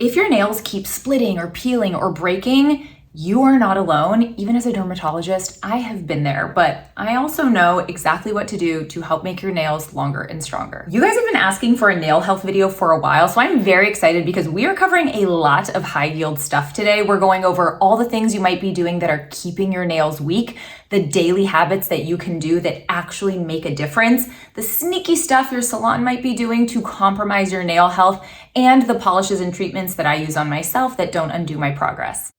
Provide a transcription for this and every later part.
If your nails keep splitting or peeling or breaking, you are not alone. Even as a dermatologist, I have been there, but I also know exactly what to do to help make your nails longer and stronger. You guys have been asking for a nail health video for a while, so I'm very excited because we are covering a lot of high yield stuff today. We're going over all the things you might be doing that are keeping your nails weak, the daily habits that you can do that actually make a difference, the sneaky stuff your salon might be doing to compromise your nail health, and the polishes and treatments that I use on myself that don't undo my progress.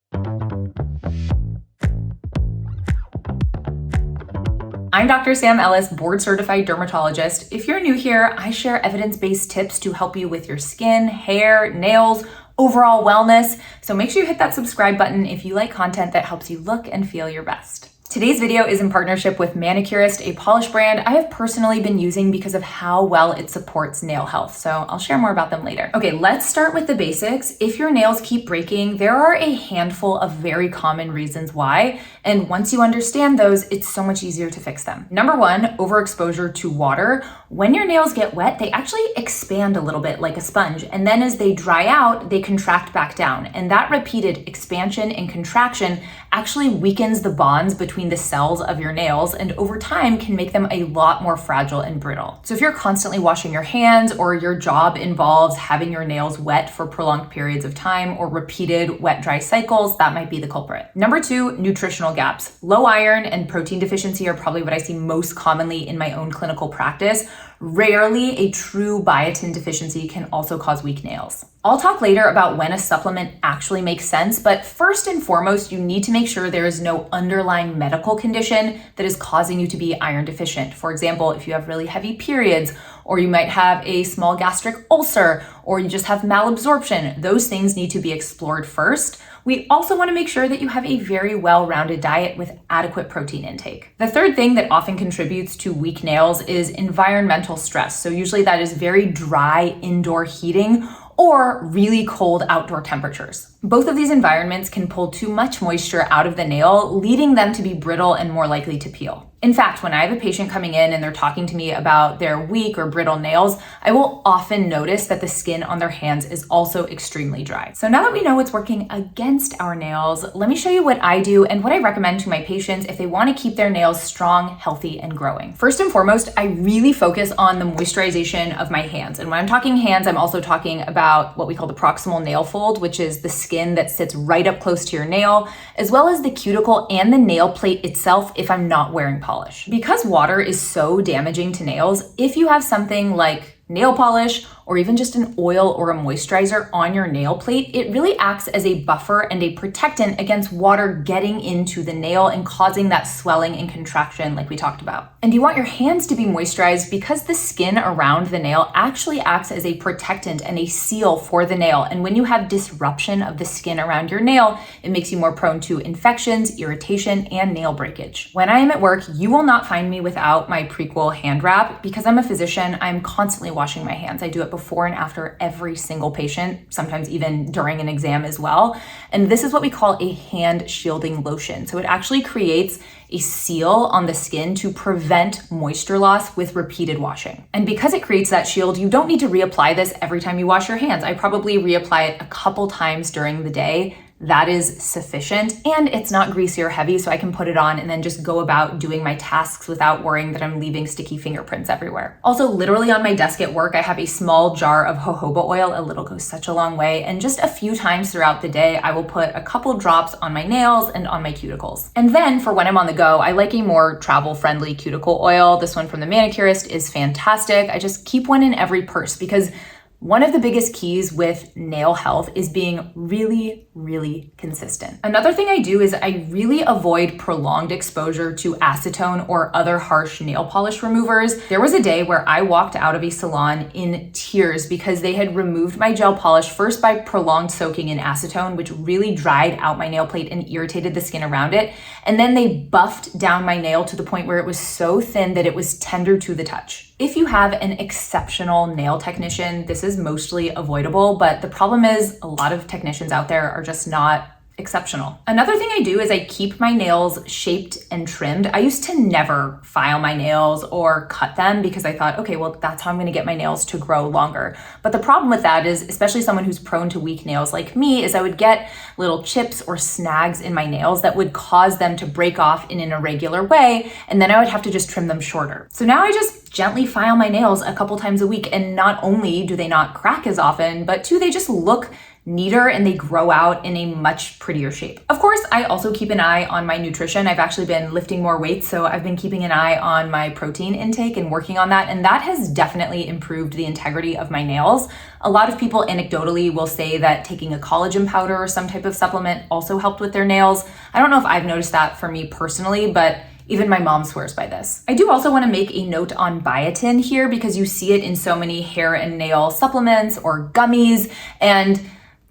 I'm Dr. Sam Ellis, board-certified dermatologist. If you're new here, I share evidence-based tips to help you with your skin, hair, nails, overall wellness. So make sure you hit that subscribe button if you like content that helps you look and feel your best. Today's video is in partnership with Manicurist, a polish brand I have personally been using because of how well it supports nail health. So I'll share more about them later. Okay, let's start with the basics. If your nails keep breaking, there are a handful of very common reasons why. And once you understand those, it's so much easier to fix them. Number one, overexposure to water. When your nails get wet, they actually expand a little bit like a sponge. And then as they dry out, they contract back down. And that repeated expansion and contraction actually weakens the bonds between the cells of your nails and over time can make them a lot more fragile and brittle. So if you're constantly washing your hands or your job involves having your nails wet for prolonged periods of time or repeated wet-dry cycles, that might be the culprit. Number two, nutritional gaps. Low iron and protein deficiency are probably what I see most commonly in my own clinical practice. Rarely, a true biotin deficiency can also cause weak nails. I'll talk later about when a supplement actually makes sense, but first and foremost, you need to make sure there is no underlying medical condition that is causing you to be iron deficient. For example, if you have really heavy periods, or you might have a small gastric ulcer, or you just have malabsorption, those things need to be explored first. We also want to make sure that you have a very well-rounded diet with adequate protein intake. The third thing that often contributes to weak nails is environmental stress. So usually that is very dry indoor heating or really cold outdoor temperatures. Both of these environments can pull too much moisture out of the nail, leading them to be brittle and more likely to peel. In fact, when I have a patient coming in and they're talking to me about their weak or brittle nails, I will often notice that the skin on their hands is also extremely dry. So now that we know what's working against our nails, let me show you what I do and what I recommend to my patients if they want to keep their nails strong, healthy, and growing. First and foremost, I really focus on the moisturization of my hands. And when I'm talking hands, I'm also talking about what we call the proximal nail fold, which is the skin that sits right up close to your nail, as well as the cuticle and the nail plate itself if I'm not wearing polish. Because water is so damaging to nails, if you have something like nail polish or even just an oil or a moisturizer on your nail plate, it really acts as a buffer and a protectant against water getting into the nail and causing that swelling and contraction like we talked about. And you want your hands to be moisturized because the skin around the nail actually acts as a protectant and a seal for the nail. And when you have disruption of the skin around your nail, it makes you more prone to infections, irritation, and nail breakage. When I am at work, you will not find me without my Prequel hand wrap. Because I'm a physician, I'm constantly washing my hands. I do it before and after every single patient, sometimes even during an exam as well. And this is what we call a hand shielding lotion. So it actually creates a seal on the skin to prevent moisture loss with repeated washing. And because it creates that shield, you don't need to reapply this every time you wash your hands. I probably reapply it a couple times during the day. That is sufficient, and it's not greasy or heavy, so I can put it on and then just go about doing my tasks without worrying that I'm leaving sticky fingerprints everywhere. Also, literally on my desk at work, I have a small jar of jojoba oil. A little goes such a long way, and just a few times throughout the day, I will put a couple drops on my nails and on my cuticles. And then for when I'm on the go, I like a more travel-friendly cuticle oil. This one from the Manicurist is fantastic. I just keep one in every purse because one of the biggest keys with nail health is being really, really consistent. Another thing I do is I really avoid prolonged exposure to acetone or other harsh nail polish removers. There was a day where I walked out of a salon in tears because they had removed my gel polish first by prolonged soaking in acetone, which really dried out my nail plate and irritated the skin around it. And then they buffed down my nail to the point where it was so thin that it was tender to the touch. If you have an exceptional nail technician, this is mostly avoidable, but the problem is a lot of technicians out there are just not exceptional. Another thing I do is I keep my nails shaped and trimmed. I used to never file my nails or cut them because I thought, okay, well, that's how I'm gonna get my nails to grow longer. But the problem with that is, especially someone who's prone to weak nails like me, is I would get little chips or snags in my nails that would cause them to break off in an irregular way, and then I would have to just trim them shorter. So now I just gently file my nails a couple times a week, and not only do they not crack as often, but two, they just look neater and they grow out in a much prettier shape. Of course, I also keep an eye on my nutrition. I've actually been lifting more weights, so I've been keeping an eye on my protein intake and working on that, and that has definitely improved the integrity of my nails. A lot of people anecdotally will say that taking a collagen powder or some type of supplement also helped with their nails. I don't know if I've noticed that for me personally, but even my mom swears by this. I do also want to make a note on biotin here because you see it in so many hair and nail supplements or gummies, and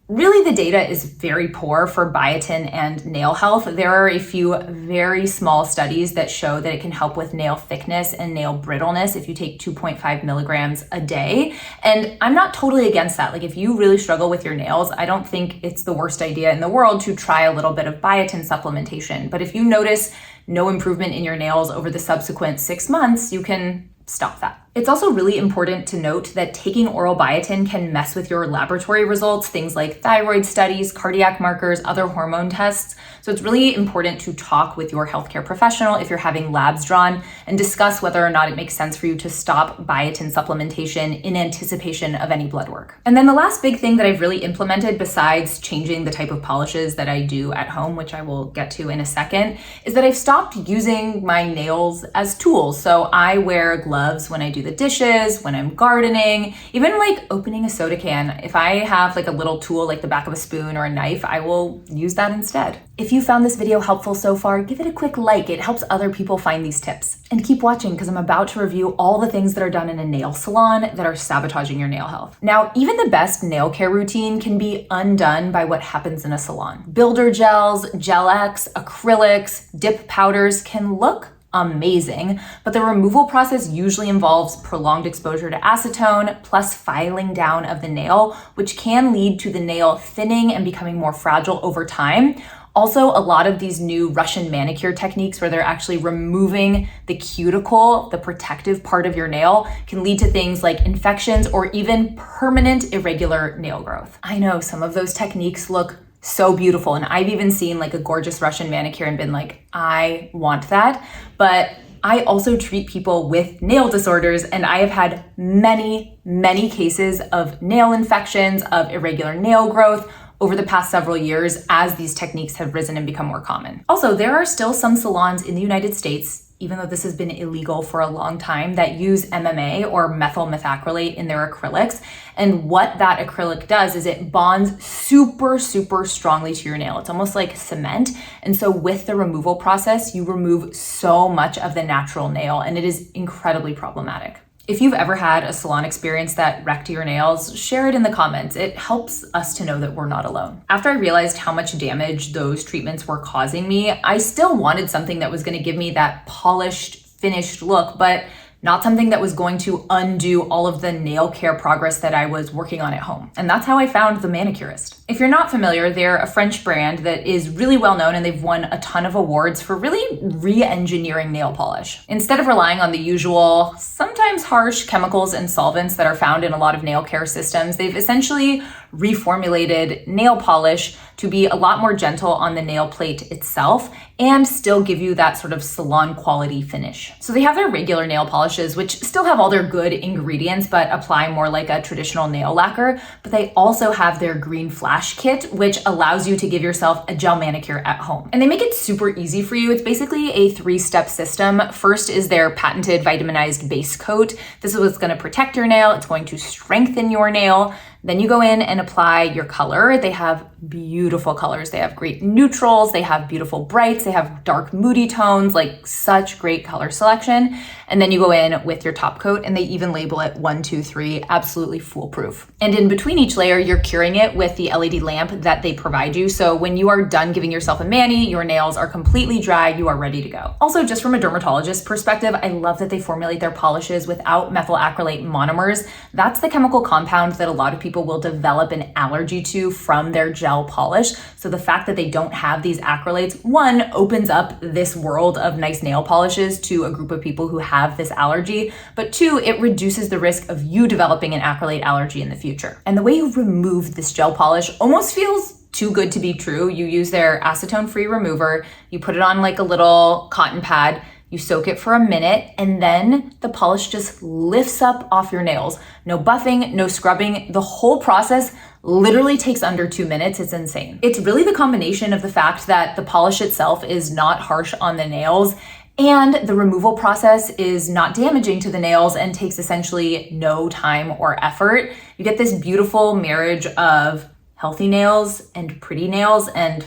really, the data is very poor for biotin and nail health. There are a few very small studies that show that it can help with nail thickness and nail brittleness if you take 2.5 milligrams a day. And I'm not totally against that. Like, if you really struggle with your nails, I don't think it's the worst idea in the world to try a little bit of biotin supplementation. But if you notice no improvement in your nails over the subsequent 6 months, you can stop that. It's also really important to note that taking oral biotin can mess with your laboratory results, things like thyroid studies, cardiac markers, other hormone tests. So it's really important to talk with your healthcare professional if you're having labs drawn and discuss whether or not it makes sense for you to stop biotin supplementation in anticipation of any blood work. And then the last big thing that I've really implemented, besides changing the type of polishes that I do at home, which I will get to in a second, is that I've stopped using my nails as tools. So I wear gloves when I do the dishes, when I'm gardening, even like opening a soda can. If I have like a little tool like the back of a spoon or a knife, I will use that instead. If you found this video helpful so far, give it a quick like. It helps other people find these tips. And keep watching because I'm about to review all the things that are done in a nail salon that are sabotaging your nail health. Now, even the best nail care routine can be undone by what happens in a salon. Builder gels, Gel-X, acrylics, dip powders can look amazing, but the removal process usually involves prolonged exposure to acetone plus filing down of the nail, which can lead to the nail thinning and becoming more fragile over time. Also, a lot of these new Russian manicure techniques where they're actually removing the cuticle, the protective part of your nail, can lead to things like infections or even permanent irregular nail growth. I know some of those techniques look so beautiful, and I've even seen like a gorgeous Russian manicure and been like, I want that. But I also treat people with nail disorders, and I have had many cases of nail infections, of irregular nail growth over the past several years as these techniques have risen and become more common. Also, there are still some salons in the United States, even though this has been illegal for a long time, that use MMA or methyl methacrylate in their acrylics. And what that acrylic does is it bonds super strongly to your nail. It's almost like cement. And so with the removal process, you remove so much of the natural nail, and it is incredibly problematic. If you've ever had a salon experience that wrecked your nails, share it in the comments. It helps us to know that we're not alone. After I realized how much damage those treatments were causing me, I still wanted something that was going to give me that polished, finished look, but not something that was going to undo all of the nail care progress that I was working on at home. And that's how I found the Manicurist. If you're not familiar, they're a French brand that is really well known, and they've won a ton of awards for really re-engineering nail polish. Instead of relying on the usual, sometimes harsh chemicals and solvents that are found in a lot of nail care systems, they've essentially reformulated nail polish to be a lot more gentle on the nail plate itself and still give you that sort of salon quality finish. So they have their regular nail polishes, which still have all their good ingredients, but apply more like a traditional nail lacquer. But they also have their green flash kit, which allows you to give yourself a gel manicure at home. And they make it super easy for you. It's basically a 3-step system. First is their patented vitaminized base coat. This is what's going to protect your nail. It's going to strengthen your nail. Then you go in and apply your color. They have beautiful colors. They have great neutrals. They have beautiful brights. They have dark moody tones, like such great color selection. And then you go in with your top coat, and they even label it 1, 2, 3, absolutely foolproof. And in between each layer, you're curing it with the LED lamp that they provide you. So when you are done giving yourself a mani, your nails are completely dry, you are ready to go. Also, just from a dermatologist perspective, I love that they formulate their polishes without methyl acrylate monomers. That's the chemical compound that a lot of people people will develop an allergy to from their gel polish. So the fact that they don't have these acrylates, one, opens up this world of nice nail polishes to a group of people who have this allergy, but two, it reduces the risk of you developing an acrylate allergy in the future. And the way you remove this gel polish almost feels too good to be true. You use their acetone-free remover, you put it on like a little cotton pad, you soak it for a minute, and then the polish just lifts up off your nails. No buffing, no scrubbing. The whole process literally takes under 2 minutes. It's insane. It's really the combination of the fact that the polish itself is not harsh on the nails and the removal process is not damaging to the nails and takes essentially no time or effort. You get this beautiful marriage of healthy nails and pretty nails, and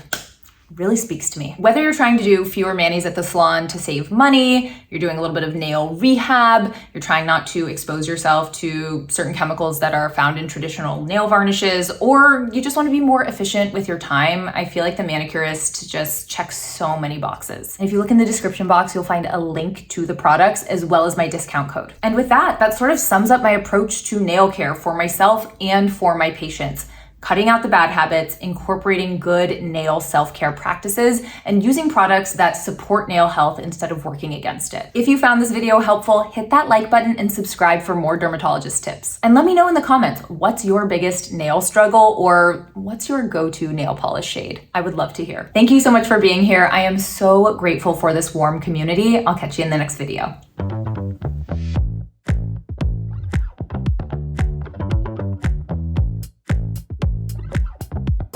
really speaks to me. Whether you're trying to do fewer manis at the salon to save money, you're doing a little bit of nail rehab, you're trying not to expose yourself to certain chemicals that are found in traditional nail varnishes, or you just want to be more efficient with your time, I feel like the manicurist just checks so many boxes. And if you look in the description box, you'll find a link to the products as well as my discount code. And with that sort of sums up my approach to nail care for myself and for my patients. Cutting out the bad habits, incorporating good nail self-care practices, and using products that support nail health instead of working against it. If you found this video helpful, hit that like button and subscribe for more dermatologist tips. And let me know in the comments, what's your biggest nail struggle or what's your go-to nail polish shade? I would love to hear. Thank you so much for being here. I am so grateful for this warm community. I'll catch you in the next video.